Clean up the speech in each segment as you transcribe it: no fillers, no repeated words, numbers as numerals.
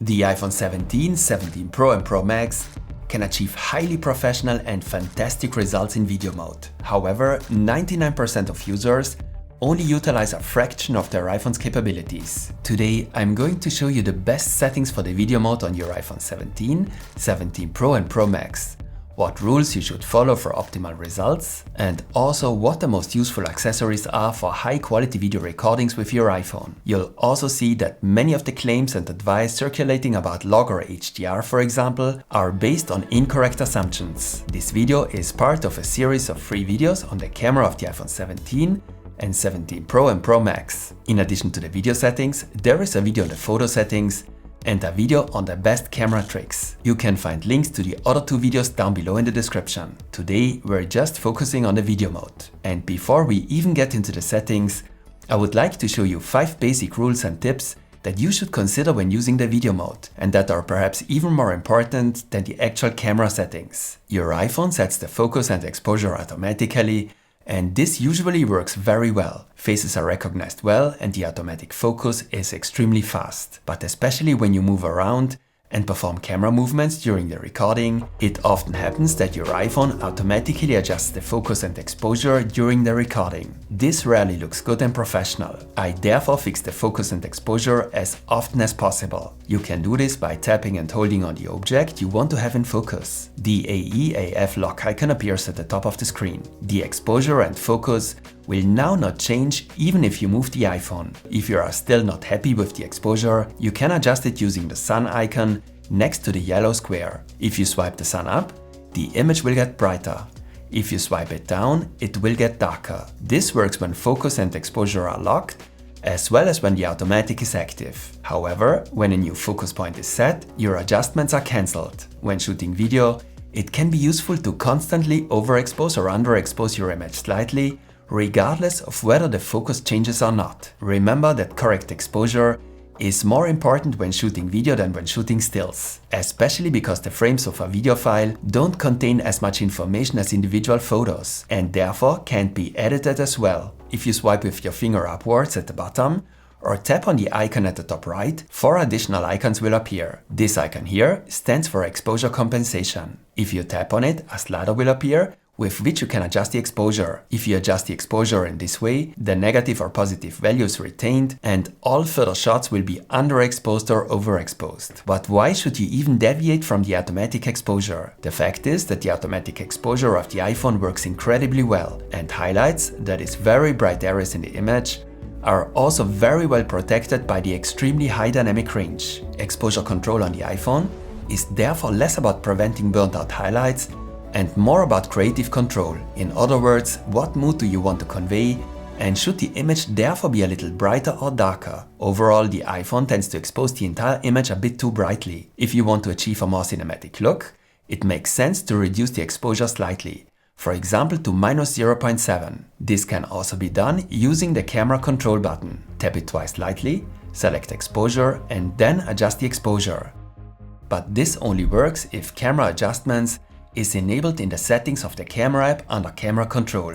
The iPhone 17, 17 Pro and Pro Max can achieve highly professional and fantastic results in video mode. However, 99% of users only utilize a fraction of their iPhone's capabilities. Today, I'm going to show you the best settings for the video mode on your iPhone 17, 17 Pro and Pro Max, what rules you should follow for optimal results, and also what the most useful accessories are for high-quality video recordings with your iPhone. You'll also see that many of the claims and advice circulating about log or HDR, for example, are based on incorrect assumptions. This video is part of a series of 3 videos on the camera of the iPhone 17 and 17 Pro and Pro Max. In addition to the video settings, there is a video on the photo settings and a video on the best camera tricks. You can find links to the other 2 videos down below in the description. Today, we're just focusing on the video mode. And before we even get into the settings, I would like to show you 5 basic rules and tips that you should consider when using the video mode, and that are perhaps even more important than the actual camera settings. Your iPhone sets the focus and exposure automatically, and this usually works very well. Faces are recognized well and the automatic focus is extremely fast. But especially when you move around and perform camera movements during the recording, it often happens that your iPhone automatically adjusts the focus and exposure during the recording. This rarely looks good and professional. I therefore fix the focus and exposure as often as possible. You can do this by tapping and holding on the object you want to have in focus. The AEAF lock icon appears at the top of the screen. The exposure and focus will now not change even if you move the iPhone. If you are still not happy with the exposure, you can adjust it using the sun icon next to the yellow square. If you swipe the sun up, the image will get brighter. If you swipe it down, it will get darker. This works when focus and exposure are locked, as well as when the automatic is active. However, when a new focus point is set, your adjustments are cancelled. When shooting video, it can be useful to constantly overexpose or underexpose your image slightly, regardless of whether the focus changes or not. Remember that correct exposure is more important when shooting video than when shooting stills, especially because the frames of a video file don't contain as much information as individual photos and therefore can't be edited as well. If you swipe with your finger upwards at the bottom or tap on the icon at the top right, 4 additional icons will appear. This icon here stands for exposure compensation. If you tap on it, a slider will appear with which you can adjust the exposure. If you adjust the exposure in this way, the negative or positive value is retained and all further shots will be underexposed or overexposed. But why should you even deviate from the automatic exposure? The fact is that the automatic exposure of the iPhone works incredibly well, and highlights, that is very bright areas in the image, are also very well protected by the extremely high dynamic range. Exposure control on the iPhone is therefore less about preventing burnt out highlights and more about creative control. In other words, what mood do you want to convey, and should the image therefore be a little brighter or darker? Overall, the iPhone tends to expose the entire image a bit too brightly. If you want to achieve a more cinematic look, it makes sense to reduce the exposure slightly, for example to -0.7. This can also be done using the camera control button. Tap it twice lightly, select exposure and then adjust the exposure. But this only works if camera adjustments is enabled in the settings of the camera app under camera control.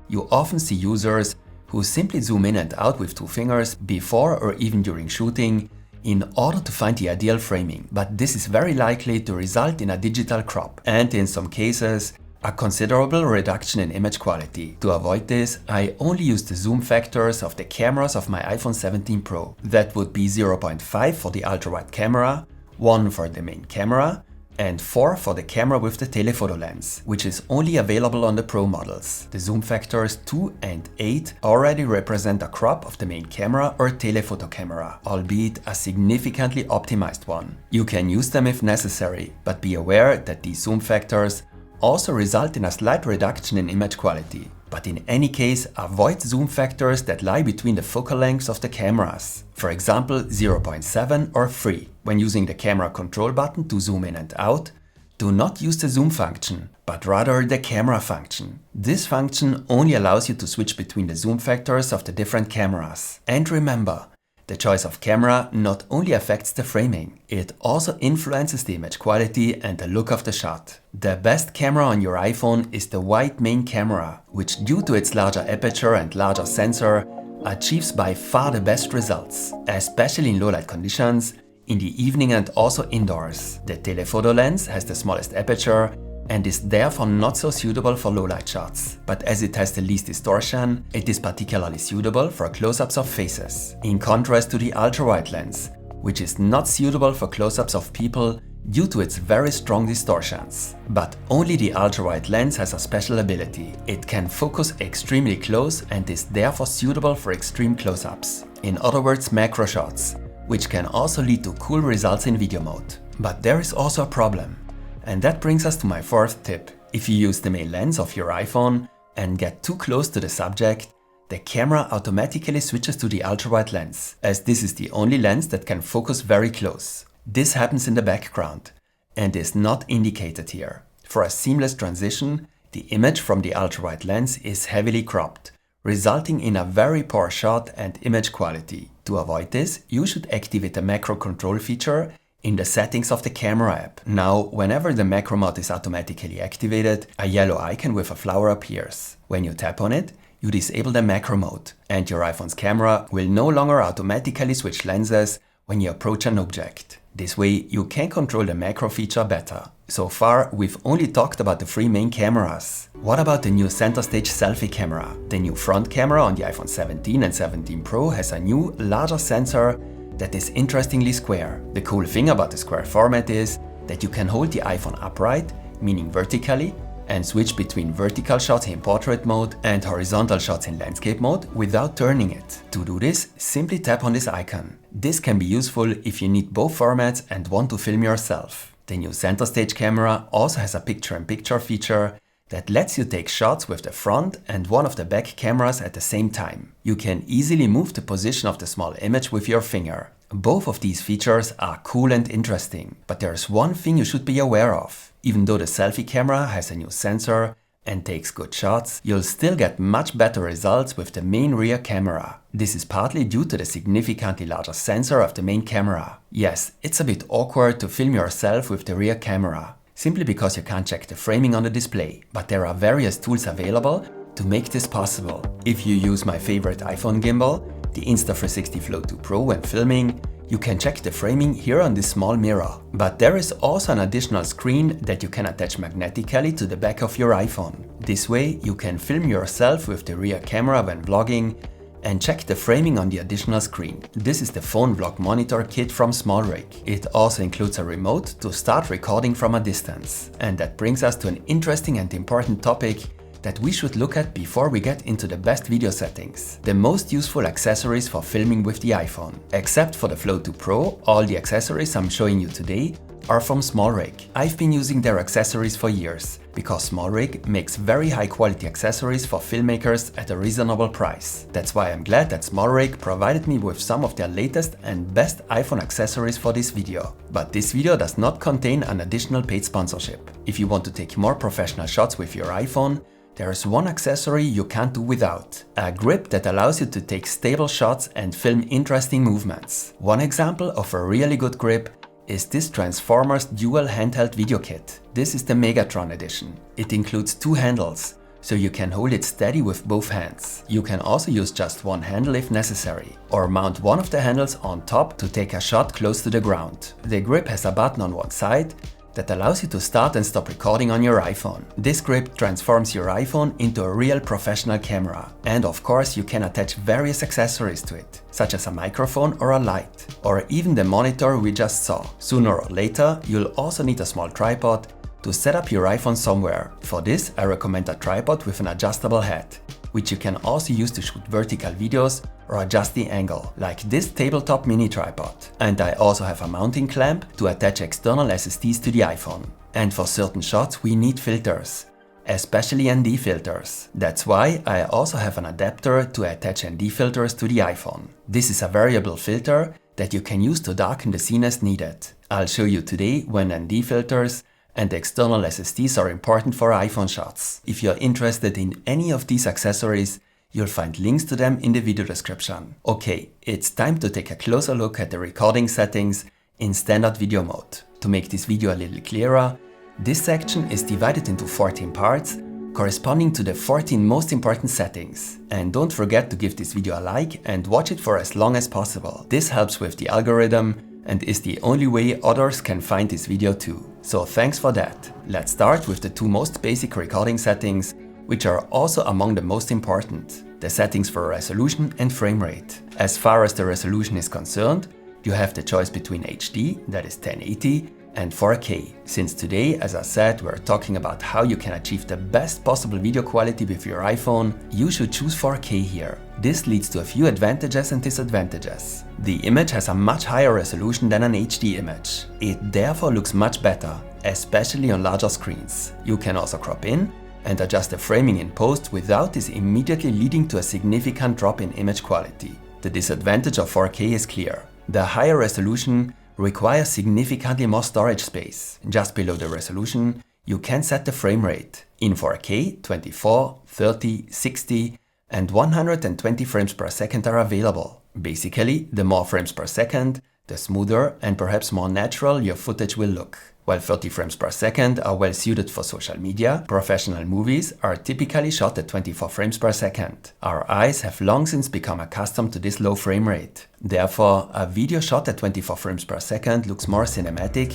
You often see users who simply zoom in and out with 2 fingers before or even during shooting in order to find the ideal framing, but this is very likely to result in a digital crop and in some cases a considerable reduction in image quality. To avoid this, I only use the zoom factors of the cameras of my iPhone 17 Pro. That would be 0.5 for the ultra-wide camera, 1 for the main camera, and 4 for the camera with the telephoto lens, which is only available on the Pro models. The zoom factors 2 and 8 already represent a crop of the main camera or telephoto camera, albeit a significantly optimized one. You can use them if necessary, but be aware that these zoom factors also result in a slight reduction in image quality. But in any case, avoid zoom factors that lie between the focal lengths of the cameras. For example, 0.7 or 3. When using the camera control button to zoom in and out, do not use the zoom function, but rather the camera function. This function only allows you to switch between the zoom factors of the different cameras. And remember, the choice of camera not only affects the framing, it also influences the image quality and the look of the shot. The best camera on your iPhone is the wide main camera, which due to its larger aperture and larger sensor, achieves by far the best results, especially in low light conditions, in the evening and also indoors. The telephoto lens has the smallest aperture and is therefore not so suitable for low-light shots. But as it has the least distortion, it is particularly suitable for close-ups of faces. In contrast to the ultra-wide lens, which is not suitable for close-ups of people due to its very strong distortions. But only the ultra-wide lens has a special ability. It can focus extremely close and is therefore suitable for extreme close-ups. In other words, macro shots, which can also lead to cool results in video mode. But there is also a problem. And that brings us to my fourth tip. If you use the main lens of your iPhone and get too close to the subject, the camera automatically switches to the ultra-wide lens, as this is the only lens that can focus very close. This happens in the background and is not indicated here. For a seamless transition, the image from the ultra-wide lens is heavily cropped, resulting in a very poor shot and image quality. To avoid this, you should activate the macro control feature in the settings of the camera app. Now, whenever the macro mode is automatically activated, a yellow icon with a flower appears. When you tap on it, you disable the macro mode, and your iPhone's camera will no longer automatically switch lenses when you approach an object. This way, you can control the macro feature better. So far, we've only talked about the three main cameras. What about the new center stage selfie camera? The new front camera on the iPhone 17 and 17 Pro has a new, larger sensor that is interestingly square. The cool thing about the square format is that you can hold the iPhone upright, meaning vertically, and switch between vertical shots in portrait mode and horizontal shots in landscape mode without turning it. To do this, simply tap on this icon. This can be useful if you need both formats and want to film yourself. The new center stage camera also has a picture-in-picture feature that lets you take shots with the front and one of the back cameras at the same time. You can easily move the position of the small image with your finger. Both of these features are cool and interesting, but there's one thing you should be aware of. Even though the selfie camera has a new sensor and takes good shots, you'll still get much better results with the main rear camera. This is partly due to the significantly larger sensor of the main camera. Yes, it's a bit awkward to film yourself with the rear camera, simply because you can't check the framing on the display, but there are various tools available to make this possible. If you use my favorite iPhone gimbal, the Insta360 Flow 2 Pro, when filming, you can check the framing here on this small mirror. But there is also an additional screen that you can attach magnetically to the back of your iPhone. This way, you can film yourself with the rear camera when vlogging and check the framing on the additional screen. This is the phone vlog monitor kit from SMALLRIG. It also includes a remote to start recording from a distance. And that brings us to an interesting and important topic that we should look at before we get into the best video settings. The most useful accessories for filming with the iPhone. Except for the Flow 2 Pro, all the accessories I'm showing you today are from SMALLRIG. I've been using their accessories for years, because SMALLRIG makes very high quality accessories for filmmakers at a reasonable price. That's why I'm glad that SMALLRIG provided me with some of their latest and best iPhone accessories for this video. But this video does not contain an additional paid sponsorship. If you want to take more professional shots with your iPhone, there is one accessory you can't do without. A grip that allows you to take stable shots and film interesting movements. One example of a really good grip is this Transformers Dual Handheld Video Kit. This is the Megatron edition. It includes two handles, so you can hold it steady with both hands. You can also use just one handle if necessary, or mount one of the handles on top to take a shot close to the ground. The grip has a button on one side that allows you to start and stop recording on your iPhone. This grip transforms your iPhone into a real professional camera. And of course, you can attach various accessories to it, such as a microphone or a light, or even the monitor we just saw. Sooner or later, you'll also need a small tripod to set up your iPhone somewhere. For this, I recommend a tripod with an adjustable head, which you can also use to shoot vertical videos or adjust the angle, like this tabletop mini tripod. And I also have a mounting clamp to attach external SSDs to the iPhone. And for certain shots we need filters, especially ND filters. That's why I also have an adapter to attach ND filters to the iPhone. This is a variable filter that you can use to darken the scene as needed. I'll show you today when ND filters and external SSDs are important for iPhone shots. If you're interested in any of these accessories, you'll find links to them in the video description. Okay, it's time to take a closer look at the recording settings in standard video mode. To make this video a little clearer, this section is divided into 14 parts, corresponding to the 14 most important settings. And don't forget to give this video a like and watch it for as long as possible. This helps with the algorithm and is the only way others can find this video too. So thanks for that. Let's start with the two most basic recording settings, which are also among the most important: the settings for resolution and frame rate. As far as the resolution is concerned, you have the choice between HD, that is 1080, and 4K. Since today, as I said, we're talking about how you can achieve the best possible video quality with your iPhone, you should choose 4K here. This leads to a few advantages and disadvantages. The image has a much higher resolution than an HD image. It therefore looks much better, especially on larger screens. You can also crop in and adjust the framing in post without this immediately leading to a significant drop in image quality. The disadvantage of 4K is clear. The higher resolution requires significantly more storage space. Just below the resolution, you can set the frame rate. In 4K, 24, 30, 60 and 120 frames per second are available. Basically, the more frames per second, the smoother and perhaps more natural your footage will look. While 30 frames per second are well suited for social media, professional movies are typically shot at 24 frames per second. Our eyes have long since become accustomed to this low frame rate. Therefore, a video shot at 24 frames per second looks more cinematic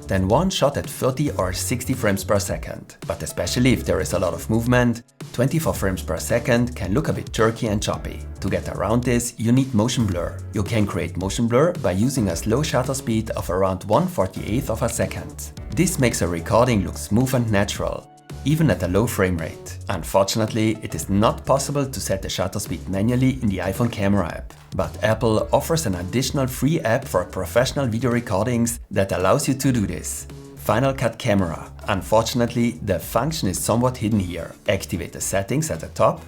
than one shot at 30 or 60 frames per second. But especially if there is a lot of movement, 24 frames per second can look a bit jerky and choppy. To get around this, you need motion blur. You can create motion blur by using a slow shutter speed of around 1/48th of a second. This makes a recording look smooth and natural, even at a low frame rate. Unfortunately, it is not possible to set the shutter speed manually in the iPhone camera app. But Apple offers an additional free app for professional video recordings that allows you to do this: Final Cut Camera. Unfortunately, the function is somewhat hidden here. Activate the settings at the top,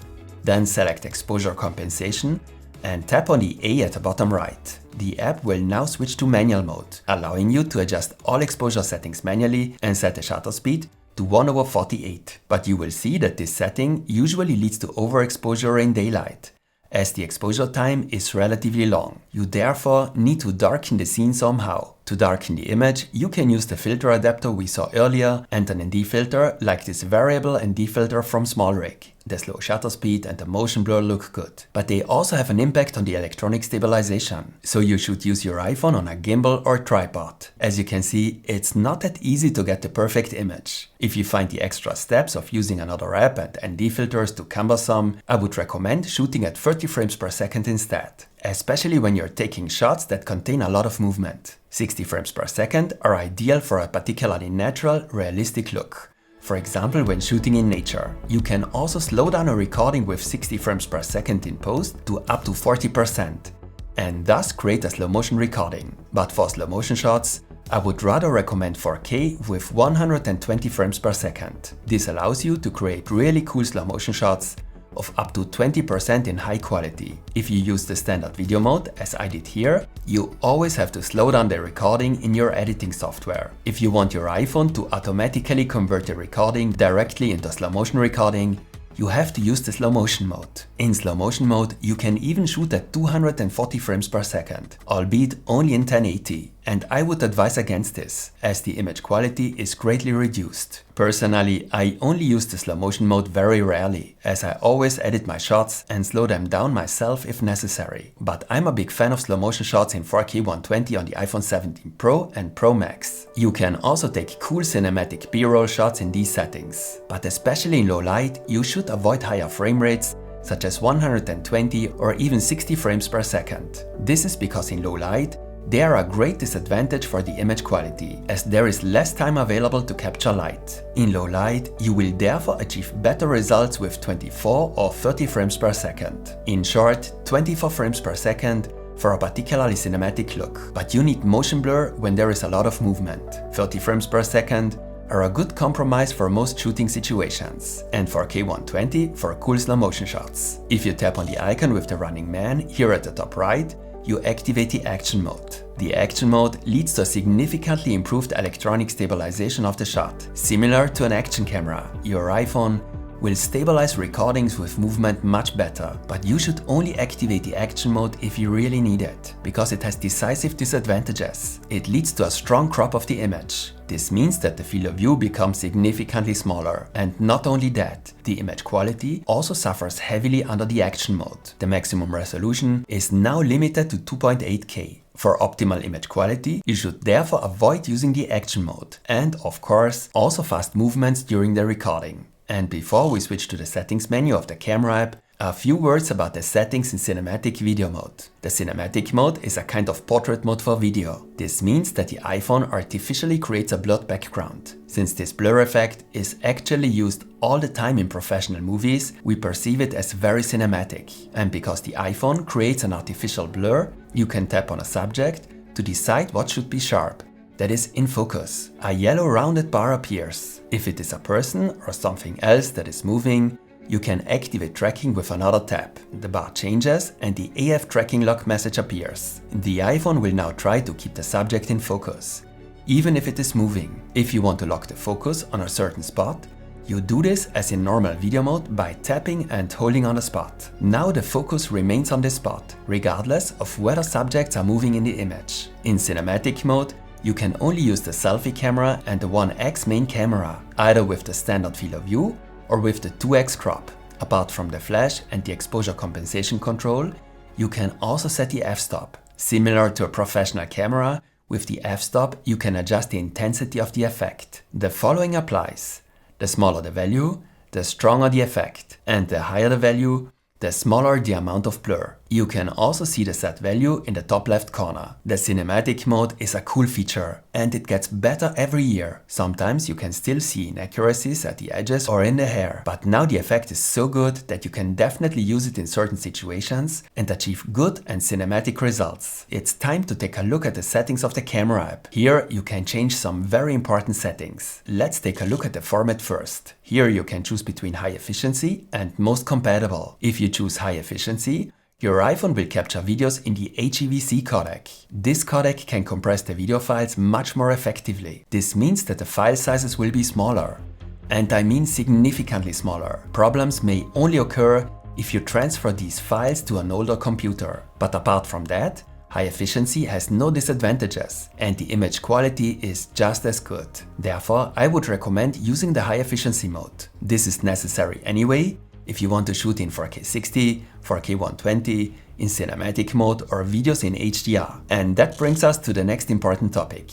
then select Exposure Compensation and tap on the A at the bottom right. The app will now switch to manual mode, allowing you to adjust all exposure settings manually and set the shutter speed to 1/48. But you will see that this setting usually leads to overexposure in daylight, as the exposure time is relatively long. You therefore need to darken the scene somehow. To darken the image, you can use the filter adapter we saw earlier and an ND filter like this variable ND filter from SMALLRIG. The slow shutter speed and the motion blur look good, but they also have an impact on the electronic stabilization. So you should use your iPhone on a gimbal or tripod. As you can see, it's not that easy to get the perfect image. If you find the extra steps of using another app and ND filters too cumbersome, I would recommend shooting at 30 frames per second instead, especially when you're taking shots that contain a lot of movement. 60 frames per second are ideal for a particularly natural, realistic look. For example, when shooting in nature. You can also slow down a recording with 60 frames per second in post to up to 40% and thus create a slow motion recording. But for slow motion shots, I would rather recommend 4K with 120 frames per second. This allows you to create really cool slow motion shots of up to 20% in high quality. If you use the standard video mode, as I did here, you always have to slow down the recording in your editing software. If you want your iPhone to automatically convert the recording directly into slow motion recording, you have to use the slow motion mode. In slow motion mode, you can even shoot at 240 frames per second, albeit only in 1080. And I would advise against this, as the image quality is greatly reduced. Personally, I only use the slow motion mode very rarely, as I always edit my shots and slow them down myself if necessary. But I'm a big fan of slow motion shots in 4K 120 on the iPhone 17 Pro and Pro Max. You can also take cool cinematic B-roll shots in these settings. But especially in low light, you should avoid higher frame rates, such as 120 or even 60 frames per second. This is because in low light, they are a great disadvantage for the image quality, as there is less time available to capture light. In low light, you will therefore achieve better results with 24 or 30 frames per second. In short, 24 frames per second for a particularly cinematic look. But you need motion blur when there is a lot of movement. 30 frames per second are a good compromise for most shooting situations, and 4K 120 for cool slow motion shots. If you tap on the icon with the running man here at the top right, you activate the action mode. The action mode leads to a significantly improved electronic stabilization of the shot. Similar to an action camera, your iPhone will stabilize recordings with movement much better, but you should only activate the action mode if you really need it, because it has decisive disadvantages. It leads to a strong crop of the image. This means that the field of view becomes significantly smaller, and not only that, the image quality also suffers heavily under the action mode. The maximum resolution is now limited to 2.8K, For optimal image quality, you should therefore avoid using the action mode and, of course, also fast movements during the recording. And before we switch to the settings menu of the camera app, a few words about the settings in cinematic video mode. The cinematic mode is a kind of portrait mode for video. This means that the iPhone artificially creates a blurred background. Since this blur effect is actually used all the time in professional movies, we perceive it as very cinematic. And because the iPhone creates an artificial blur, you can tap on a subject to decide what should be sharp. That is in focus. A yellow rounded bar appears. If it is a person or something else that is moving, you can activate tracking with another tap. The bar changes and the AF tracking lock message appears. The iPhone will now try to keep the subject in focus, even if it is moving. If you want to lock the focus on a certain spot, you do this as in normal video mode by tapping and holding on a spot. Now the focus remains on this spot, regardless of whether subjects are moving in the image. In cinematic mode, you can only use the selfie camera and the 1x main camera, either with the standard field of view or with the 2x crop. Apart from the flash and the exposure compensation control, you can also set the f-stop. Similar to a professional camera, with the f-stop you can adjust the intensity of the effect. The following applies: the smaller the value, the stronger the effect, and the higher the value, the smaller the amount of blur. You can also see the set value in the top left corner. The cinematic mode is a cool feature and it gets better every year. Sometimes you can still see inaccuracies at the edges or in the hair, but now the effect is so good that you can definitely use it in certain situations and achieve good and cinematic results. It's time to take a look at the settings of the camera app. Here you can change some very important settings. Let's take a look at the format first. Here you can choose between high efficiency and most compatible. If you choose high efficiency, your iPhone will capture videos in the HEVC codec. This codec can compress the video files much more effectively. This means that the file sizes will be smaller. And I mean significantly smaller. Problems may only occur if you transfer these files to an older computer. But apart from that, high efficiency has no disadvantages and the image quality is just as good. Therefore, I would recommend using the high efficiency mode. This is necessary anyway if you want to shoot in 4K 60, 4K 120, in cinematic mode or videos in HDR. And that brings us to the next important topic: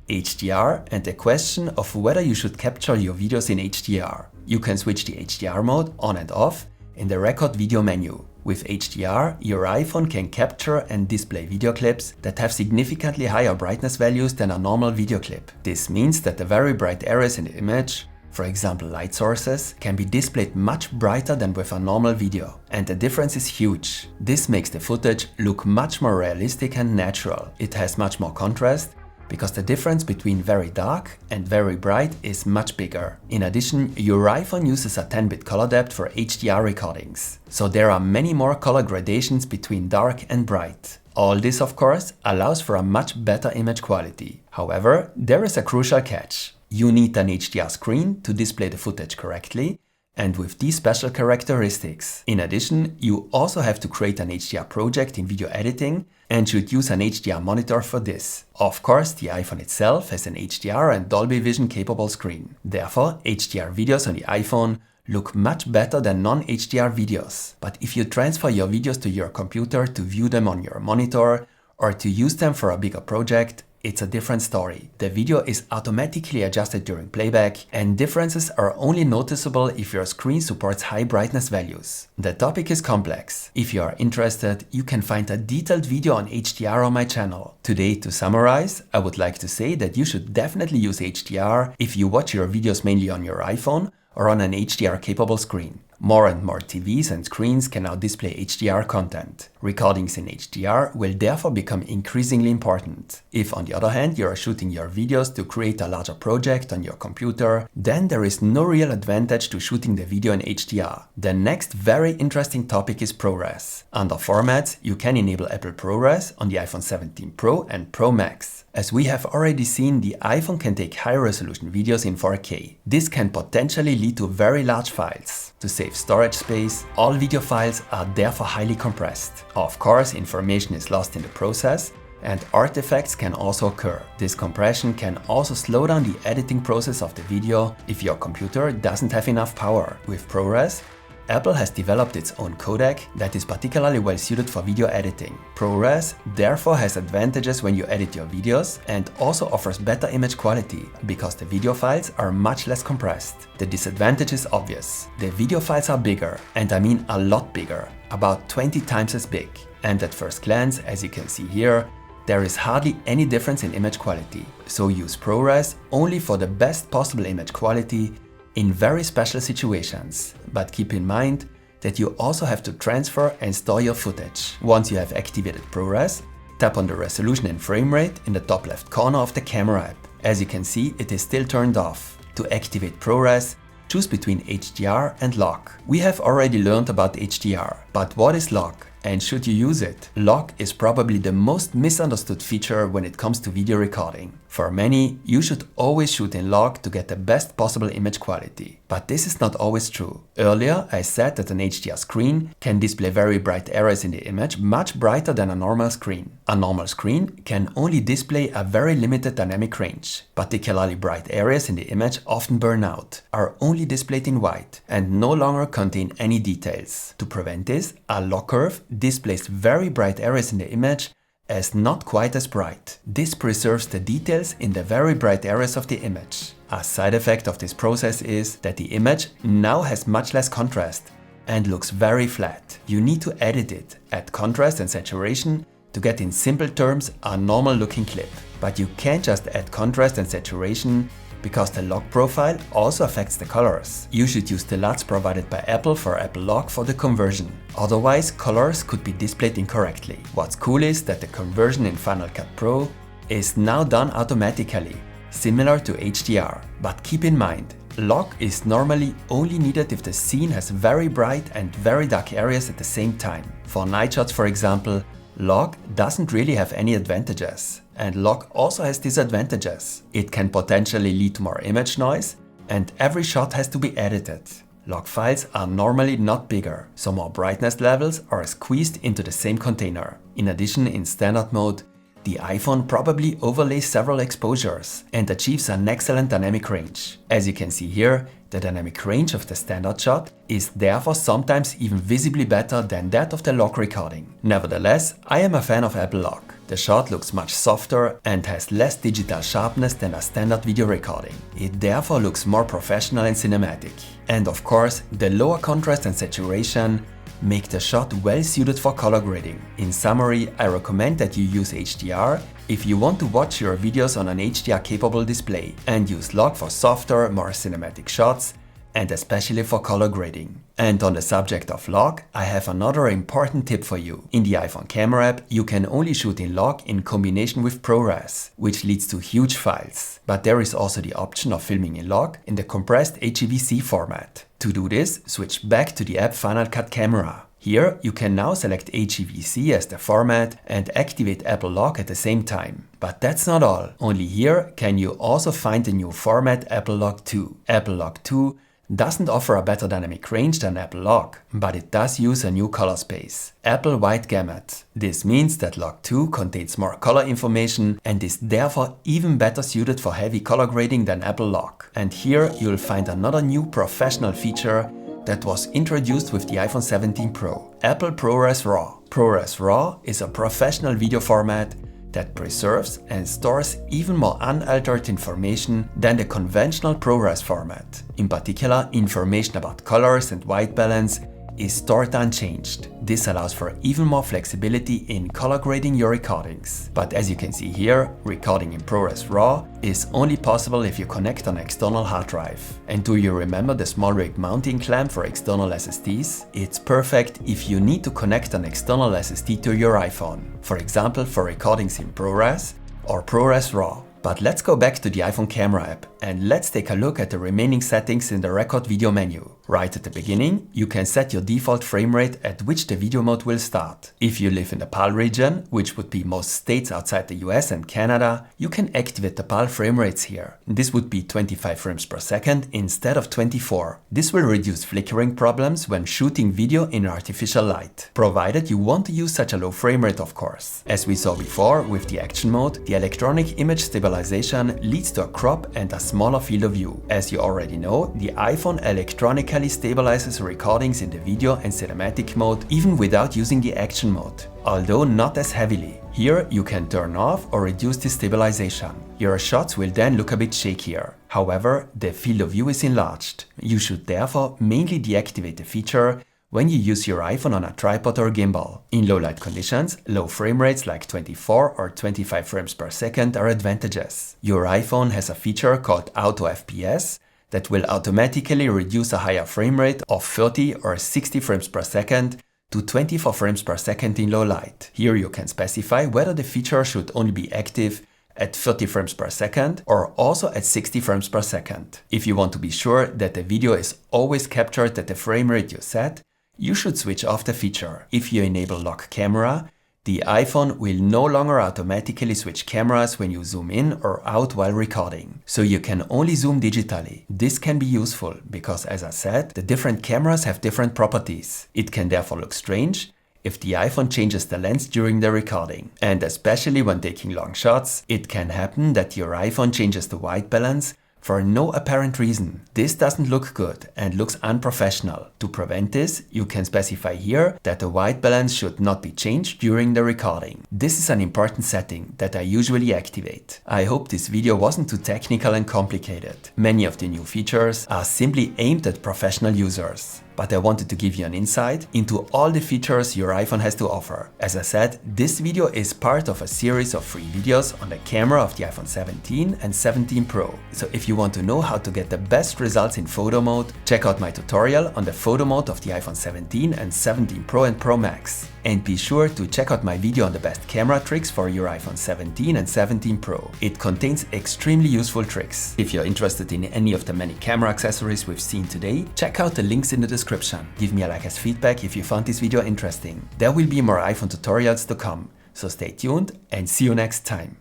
HDR and the question of whether you should capture your videos in HDR. You can switch the HDR mode on and off in the record video menu. With HDR, your iPhone can capture and display video clips that have significantly higher brightness values than a normal video clip. This means that the very bright areas in the image, for example light sources, can be displayed much brighter than with a normal video. And the difference is huge. This makes the footage look much more realistic and natural. It has much more contrast, because the difference between very dark and very bright is much bigger. In addition, your iPhone uses a 10-bit color depth for HDR recordings. So there are many more color gradations between dark and bright. All this, of course, allows for a much better image quality. However, there is a crucial catch. You need an HDR screen to display the footage correctly and with these special characteristics. In addition, you also have to create an HDR project in video editing and should use an HDR monitor for this. Of course, the iPhone itself has an HDR and Dolby Vision capable screen. Therefore, HDR videos on the iPhone look much better than non-HDR videos. But if you transfer your videos to your computer to view them on your monitor or to use them for a bigger project, it's a different story. The video is automatically adjusted during playback and differences are only noticeable if your screen supports high brightness values. The topic is complex. If you are interested, you can find a detailed video on HDR on my channel. Today, to summarize, I would like to say that you should definitely use HDR if you watch your videos mainly on your iPhone or on an HDR capable screen. More and more TVs and screens can now display HDR content. Recordings in HDR will therefore become increasingly important. If, on the other hand, you are shooting your videos to create a larger project on your computer, then there is no real advantage to shooting the video in HDR. The next very interesting topic is ProRes. Under Formats, you can enable Apple ProRes on the iPhone 17 Pro and Pro Max. As we have already seen, the iPhone can take high-resolution videos in 4K. This can potentially lead to very large files. To save storage space, all video files are therefore highly compressed. Of course, information is lost in the process and artifacts can also occur. This compression can also slow down the editing process of the video if your computer doesn't have enough power. With ProRes, Apple has developed its own codec that is particularly well suited for video editing. ProRes therefore has advantages when you edit your videos and also offers better image quality because the video files are much less compressed. The disadvantage is obvious. The video files are bigger, and I mean a lot bigger, about 20 times as big. And at first glance, as you can see here, there is hardly any difference in image quality. So use ProRes only for the best possible image quality in very special situations. But keep in mind that you also have to transfer and store your footage. Once you have activated ProRes, tap on the resolution and frame rate in the top left corner of the camera app. As you can see, it is still turned off. To activate ProRes, choose between HDR and lock. We have already learned about HDR, but what is lock? And should you use it? Lock is probably the most misunderstood feature when it comes to video recording. For many, you should always shoot in lock to get the best possible image quality. But this is not always true. Earlier, I said that an HDR screen can display very bright areas in the image, much brighter than a normal screen. A normal screen can only display a very limited dynamic range. Particularly bright areas in the image often burn out, are only displayed in white, and no longer contain any details. To prevent this, a lock curve displays very bright areas in the image as not quite as bright. This preserves the details in the very bright areas of the image. A side effect of this process is that the image now has much less contrast and looks very flat. You need to edit it, add contrast and saturation to get, in simple terms, a normal looking clip. But you can't just add contrast and saturation because the lock profile also affects the colors. You should use the LUTs provided by Apple for Apple Lock for the conversion. Otherwise, colors could be displayed incorrectly. What's cool is that the conversion in Final Cut Pro is now done automatically, similar to HDR. But keep in mind, lock is normally only needed if the scene has very bright and very dark areas at the same time. For night shots, for example, lock doesn't really have any advantages. And lock also has disadvantages. It can potentially lead to more image noise, and every shot has to be edited. Lock files are normally not bigger, so more brightness levels are squeezed into the same container. In addition, in standard mode, the iPhone probably overlays several exposures and achieves an excellent dynamic range. As you can see here, the dynamic range of the standard shot is therefore sometimes even visibly better than that of the lock recording. Nevertheless, I am a fan of Apple Lock. The shot looks much softer and has less digital sharpness than a standard video recording. It therefore looks more professional and cinematic. And of course, the lower contrast and saturation make the shot well suited for color grading. In summary, I recommend that you use HDR if you want to watch your videos on an HDR capable display, and use lock for softer, more cinematic shots, and especially for color grading. And on the subject of lock, I have another important tip for you. In the iPhone camera app, you can only shoot in lock in combination with ProRes, which leads to huge files. But there is also the option of filming in lock in the compressed HEVC format. To do this, switch back to the app Final Cut Camera. Here, you can now select HEVC as the format and activate Apple Lock at the same time. But that's not all. Only here can you also find the new format Apple Lock 2. Apple Lock 2 doesn't offer a better dynamic range than Apple Lock, but it does use a new color space, Apple Wide Gamut. This means that Lock 2 contains more color information and is therefore even better suited for heavy color grading than Apple Lock. And here you'll find another new professional feature that was introduced with the iPhone 17 Pro, Apple ProRes RAW. ProRes RAW is a professional video format that preserves and stores even more unaltered information than the conventional ProRes format. In particular, information about colors and white balance is stored unchanged. This allows for even more flexibility in color grading your recordings. But as you can see here, recording in ProRes RAW is only possible if you connect an external hard drive. And do you remember the SMALLRIG mounting clamp for external SSDs? It's perfect if you need to connect an external SSD to your iPhone, for example for recordings in ProRes or ProRes RAW. But let's go back to the iPhone camera app and let's take a look at the remaining settings in the record video menu. Right at the beginning, you can set your default frame rate at which the video mode will start. If you live in the PAL region, which would be most states outside the US and Canada, you can activate the PAL frame rates here. This would be 25 frames per second instead of 24. This will reduce flickering problems when shooting video in artificial light, provided you want to use such a low frame rate, of course. As we saw before with the action mode, the electronic image stabilization stabilization leads to a crop and a smaller field of view. As you already know, the iPhone electronically stabilizes recordings in the video and cinematic mode even without using the action mode, although not as heavily. Here you can turn off or reduce the stabilization. Your shots will then look a bit shakier. However, the field of view is enlarged. You should therefore mainly deactivate the feature when you use your iPhone on a tripod or gimbal. In low light conditions, low frame rates like 24 or 25 frames per second are advantageous. Your iPhone has a feature called Auto FPS that will automatically reduce a higher frame rate of 30 or 60 frames per second to 24 frames per second in low light. Here you can specify whether the feature should only be active at 30 frames per second or also at 60 frames per second. If you want to be sure that the video is always captured at the frame rate you set, you should switch off the feature. If you enable lock camera, the iPhone will no longer automatically switch cameras when you zoom in or out while recording. So you can only zoom digitally. This can be useful because, as I said, the different cameras have different properties. It can therefore look strange if the iPhone changes the lens during the recording. And especially when taking long shots, it can happen that your iPhone changes the white balance for no apparent reason. This doesn't look good and looks unprofessional. To prevent this, you can specify here that the white balance should not be changed during the recording. This is an important setting that I usually activate. I hope this video wasn't too technical and complicated. Many of the new features are simply aimed at professional users. But I wanted to give you an insight into all the features your iPhone has to offer. As I said, this video is part of a series of free videos on the camera of the iPhone 17 and 17 Pro. So if you want to know how to get the best results in photo mode, check out my tutorial on the photo mode of the iPhone 17 and 17 Pro and Pro Max. And be sure to check out my video on the best camera tricks for your iPhone 17 and 17 Pro. It contains extremely useful tricks. If you're interested in any of the many camera accessories we've seen today, check out the links in the description. Give me a like as feedback if you found this video interesting. There will be more iPhone tutorials to come, so stay tuned and see you next time.